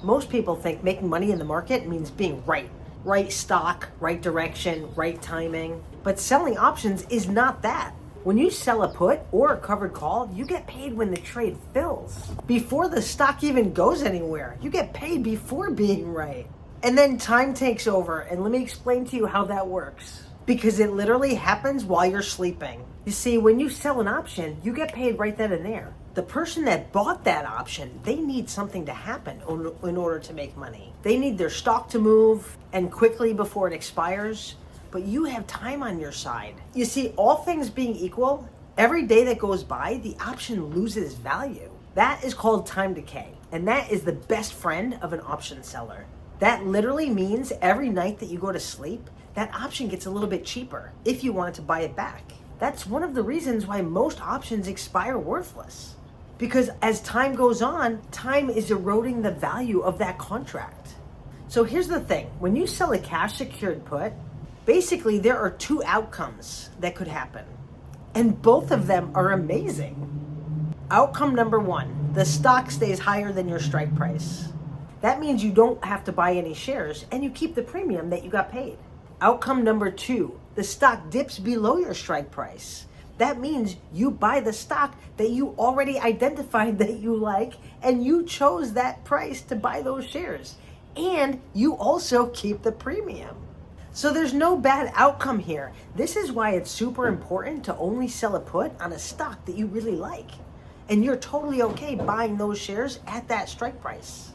Most people think making money in the market means being right. Right stock, right direction, right timing. But selling options is not that. When you sell a put or a covered call, you get paid when the trade fills. Before the stock even goes anywhere, you get paid before being right. And then time takes over, and let me explain to you how that works. Because it literally happens while you're sleeping. You see, when you sell an option, you get paid right then and there. The person that bought that option, they need something to happen in order to make money. They need their stock to move and quickly before it expires, but you have time on your side. You see, all things being equal, every day that goes by, the option loses value. That is called time decay, and that is the best friend of an option seller. That literally means every night that you go to sleep, that option gets a little bit cheaper if you wanted to buy it back. That's one of the reasons why most options expire worthless. Because as time goes on, time is eroding the value of that contract. So here's the thing, when you sell a cash secured put, basically there are two outcomes that could happen. And both of them are amazing. Outcome number one, the stock stays higher than your strike price. That means you don't have to buy any shares and you keep the premium that you got paid. Outcome number two, the stock dips below your strike price. That means you buy the stock that you already identified that you like and you chose that price to buy those shares. And you also keep the premium. So there's no bad outcome here. This is why it's super important to only sell a put on a stock that you really like. And you're totally okay buying those shares at that strike price.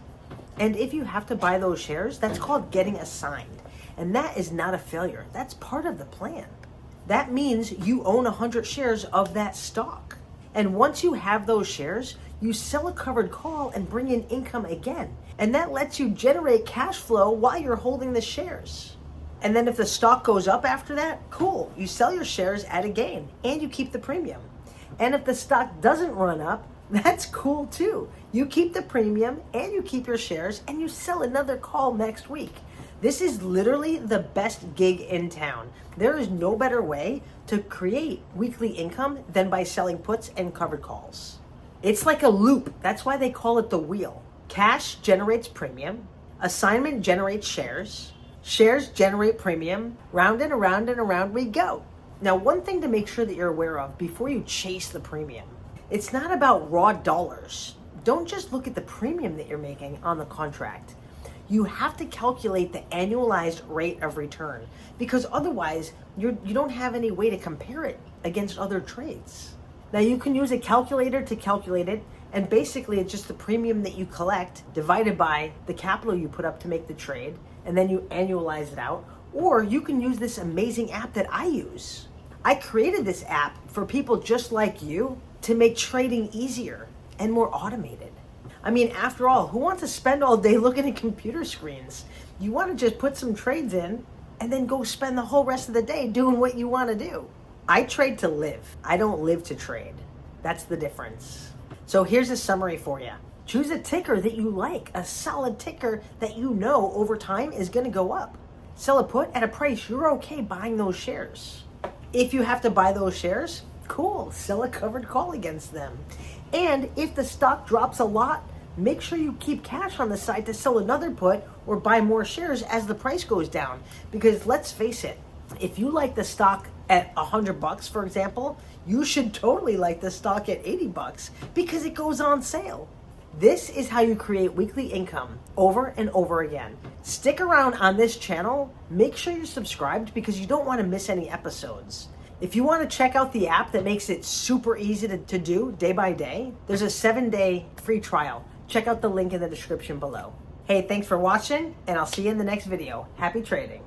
And if you have to buy those shares, that's called getting assigned. And that is not a failure. That's part of the plan. That means you own 100 shares of that stock. And once you have those shares, you sell a covered call and bring in income again. And that lets you generate cash flow while you're holding the shares. And then if the stock goes up after that, cool. You sell your shares at a gain and you keep the premium. And if the stock doesn't run up, that's cool too. You keep the premium and you keep your shares and you sell another call next week. This is literally the best gig in town. There is no better way to create weekly income than by selling puts and covered calls. It's like a loop. That's why they call it the wheel. Cash generates premium. Assignment generates shares. Shares generate premium. Round and around and around we go. Now, one thing to make sure that you're aware of before you chase the premium, it's not about raw dollars. Don't just look at the premium that you're making on the contract. You have to calculate the annualized rate of return because otherwise you don't have any way to compare it against other trades. Now you can use a calculator to calculate it, and basically it's just the premium that you collect divided by the capital you put up to make the trade, and then you annualize it out. Or you can use this amazing app that I use. I created this app for people just like you to make trading easier and more automated. I mean, after all, who wants to spend all day looking at computer screens? You want to just put some trades in and then go spend the whole rest of the day doing what you want to do. I trade to live. I don't live to trade. That's the difference. So here's a summary for you. Choose a ticker that you like, a solid ticker that you know over time is going to go up. Sell a put at a price you're okay buying those shares. If you have to buy those shares, cool, sell a covered call against them. And if the stock drops a lot, make sure you keep cash on the side to sell another put or buy more shares as the price goes down. Because let's face it, if you like the stock at $100, for example, you should totally like the stock at $80 because it goes on sale. This is how you create weekly income over and over again. Stick around on this channel. Make sure you're subscribed because you don't want to miss any episodes. If you want to check out the app that makes it super easy to do day by day, there's a 7-day free trial. Check out the link in the description below. Hey, thanks for watching, and I'll see you in the next video. Happy trading.